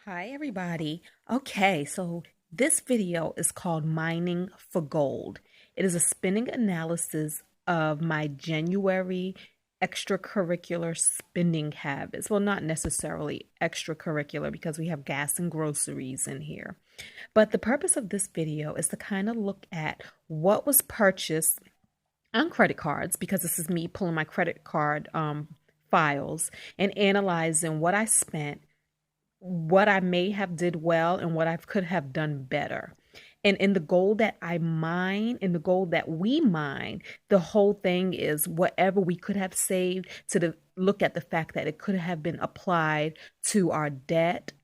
Hi, everybody. Okay, so this video is called Mining for Gold. It is a spending analysis of my January extracurricular spending habits. Well, not necessarily extracurricular because we have gas and groceries in here. But the purpose of this video is to kind of look at what was purchased on credit cards, because this is me pulling my credit card files and analyzing what I spent, what I may have did well, and what I could have done better. And in the gold that I mine, in the gold that we mine, the whole thing is whatever we could have saved look at the fact that it could have been applied to our debt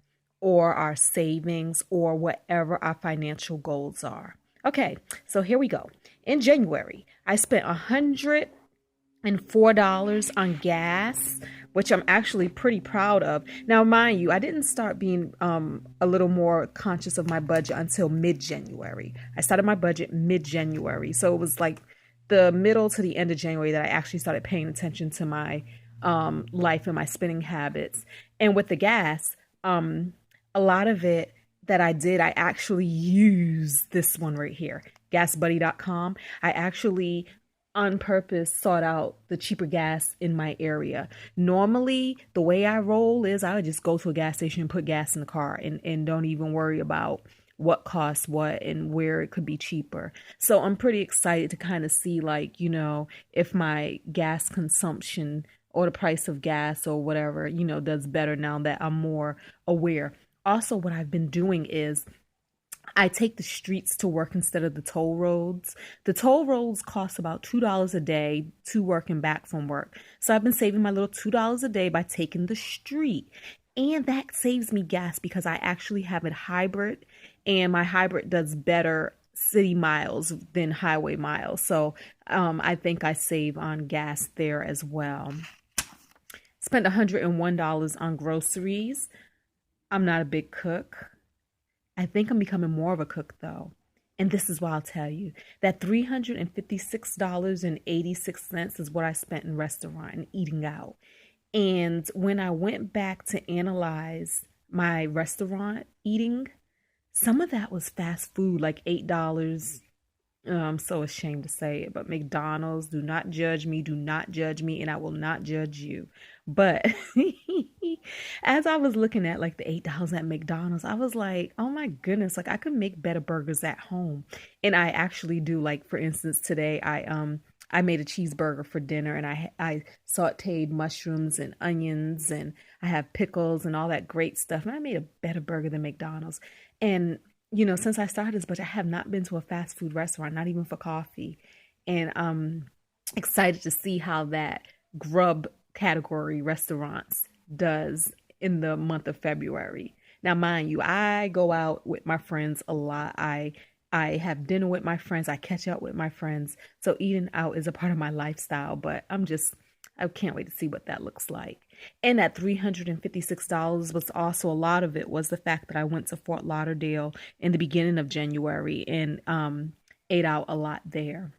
or our savings or whatever our financial goals are. Okay, so here we go. In January, I spent $104 on gas, which I'm actually pretty proud of. Now, mind you, I didn't start being a little more conscious of my budget until mid-January. I started my budget mid-January, so it was like the middle to the end of January that I actually started paying attention to my life and my spending habits. And with the gas, a lot of it that I did, I actually used this one right here, gasbuddy.com. I actually on purpose sought out the cheaper gas in my area. Normally, the way I roll is I would just go to a gas station and put gas in the car and don't even worry about what costs what and where it could be cheaper. So I'm pretty excited to kind of see, like, if my gas consumption or the price of gas or whatever, does better now that I'm more aware. Also, what I've been doing is I take the streets to work instead of the toll roads. The toll roads cost about $2 a day to work and back from work. So I've been saving my little $2 a day by taking the street. And that saves me gas because I actually have it hybrid, and my hybrid does better city miles than highway miles. So I think I save on gas there as well. Spent $101 on groceries. I'm not a big cook. I think I'm becoming more of a cook, though. And this is why I'll tell you that $356.86 is what I spent in restaurant and eating out. And when I went back to analyze my restaurant eating, some of that was fast food, like $8. I'm so ashamed to say it, but McDonald's, do not judge me, and I will not judge you. But as I was looking at like the $8 at McDonald's, I was like, oh my goodness, like I could make better burgers at home. And I actually do. Like, for instance, today I made a cheeseburger for dinner, and I sauteed mushrooms and onions, and I have pickles and all that great stuff. And I made a better burger than McDonald's. And since I started this budget, I have not been to a fast food restaurant, not even for coffee. And I'm excited to see how that grub category restaurants does in the month of February. Now, mind you, I go out with my friends a lot. I have dinner with my friends. I catch up with my friends. So eating out is a part of my lifestyle, but I can't wait to see what that looks like. And that $356 was also, a lot of it was the fact that I went to Fort Lauderdale in the beginning of January and ate out a lot there.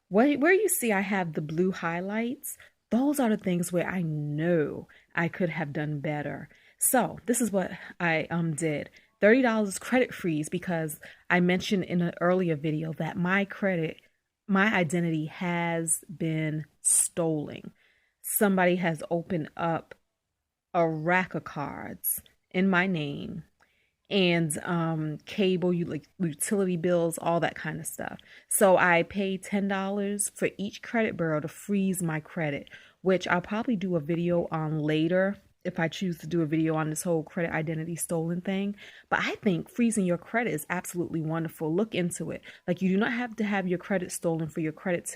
Where you see I have the blue highlights, those are the things where I know I could have done better. So this is what I did. $30 credit freeze, because I mentioned in an earlier video that my identity has been stolen. Somebody has opened up a rack of cards in my name, and cable, utility bills, all that kind of stuff. So I paid $10 for each credit bureau to freeze my credit, which I'll probably do a video on later if I choose to do a video on this whole credit identity stolen thing. But I think freezing your credit is absolutely wonderful. Look into it. Like, you do not have to have your credit stolen for your credit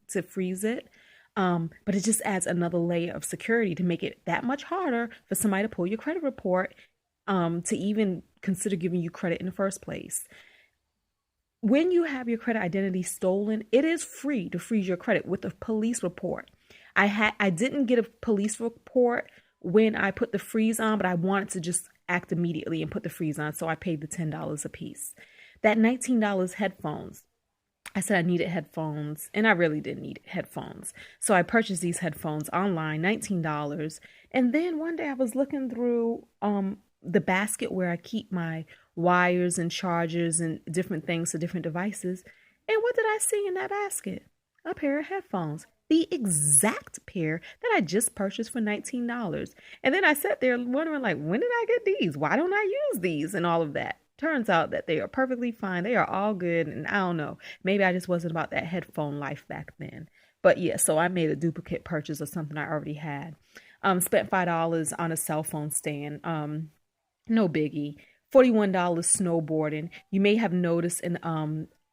to freeze it. But it just adds another layer of security to make it that much harder for somebody to pull your credit report, to even consider giving you credit in the first place. When you have your credit identity stolen, it is free to freeze your credit with a police report. I didn't get a police report when I put the freeze on, but I wanted to just act immediately and put the freeze on, so I paid the $10 a piece. That $19 headphones. I said I needed headphones, and I really did need headphones. So I purchased these headphones online, $19. And then one day I was looking through the basket where I keep my wires and chargers and different things to different devices. And what did I see in that basket? A pair of headphones, the exact pair that I just purchased for $19. And then I sat there wondering, like, when did I get these? Why don't I use these and all of that? Turns out that they are perfectly fine. They are all good. And I don't know, maybe I just wasn't about that headphone life back then. But yeah, so I made a duplicate purchase of something I already had. Spent $5 on a cell phone stand. No biggie. $41 snowboarding. You may have noticed in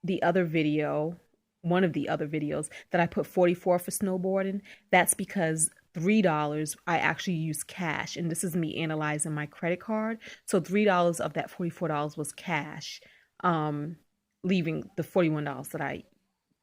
the other video, one of the other videos, that I put 44 for snowboarding. That's because $3 I actually used cash, and this is me analyzing my credit card. So $3 of that $44 was cash, leaving the $41 that I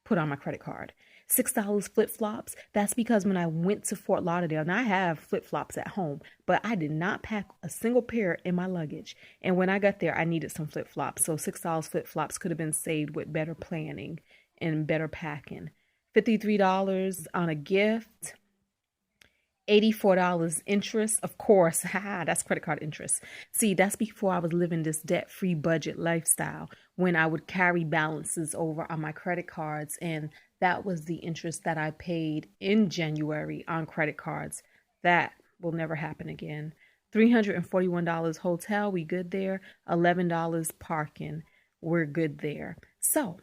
put on my credit card. $6 flip-flops. That's because when I went to Fort Lauderdale, and I have flip-flops at home, but I did not pack a single pair in my luggage. And when I got there, I needed some flip-flops. So $6 flip-flops could have been saved with better planning and better packing. $53 on a gift. $84 interest, of course. That's credit card interest. See, that's before I was living this debt-free budget lifestyle, when I would carry balances over on my credit cards, and that was the interest that I paid in January on credit cards. That will never happen again. $341 hotel, we good there. $11 parking, we're good there. So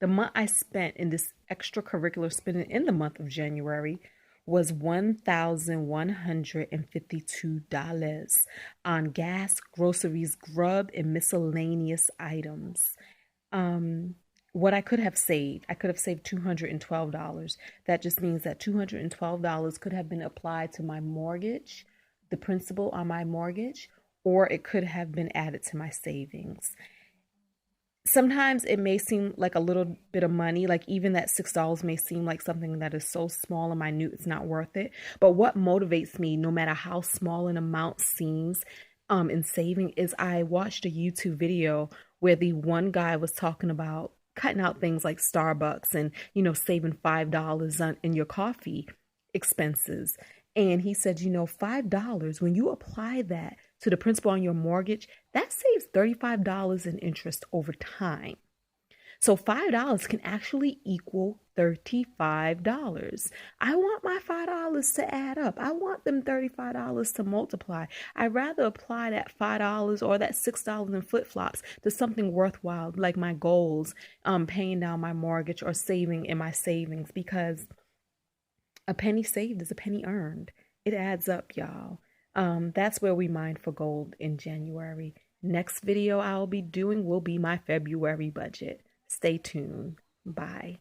the month I spent in this extracurricular spending in the month of January was $1,152 on gas, groceries, grub, and miscellaneous items. What I could have saved $212. That just means that $212 could have been applied to my mortgage, the principal on my mortgage, or it could have been added to my savings. Sometimes it may seem like a little bit of money, like even that $6 may seem like something that is so small and minute, it's not worth it. But what motivates me, no matter how small an amount seems in saving, is I watched a YouTube video where the one guy was talking about cutting out things like Starbucks and, saving $5 in your coffee expenses. And he said, $5, when you apply that to the principal on your mortgage, that saves $35 in interest over time. So $5 can actually equal $35. I want my $5 to add up. I want them $35 to multiply. I'd rather apply that $5 or that $6 in flip-flops to something worthwhile, like my goals, paying down my mortgage or saving in my savings, because a penny saved is a penny earned. It adds up, y'all. That's where we mine for gold in January. Next video I'll be doing will be my February budget. Stay tuned. Bye.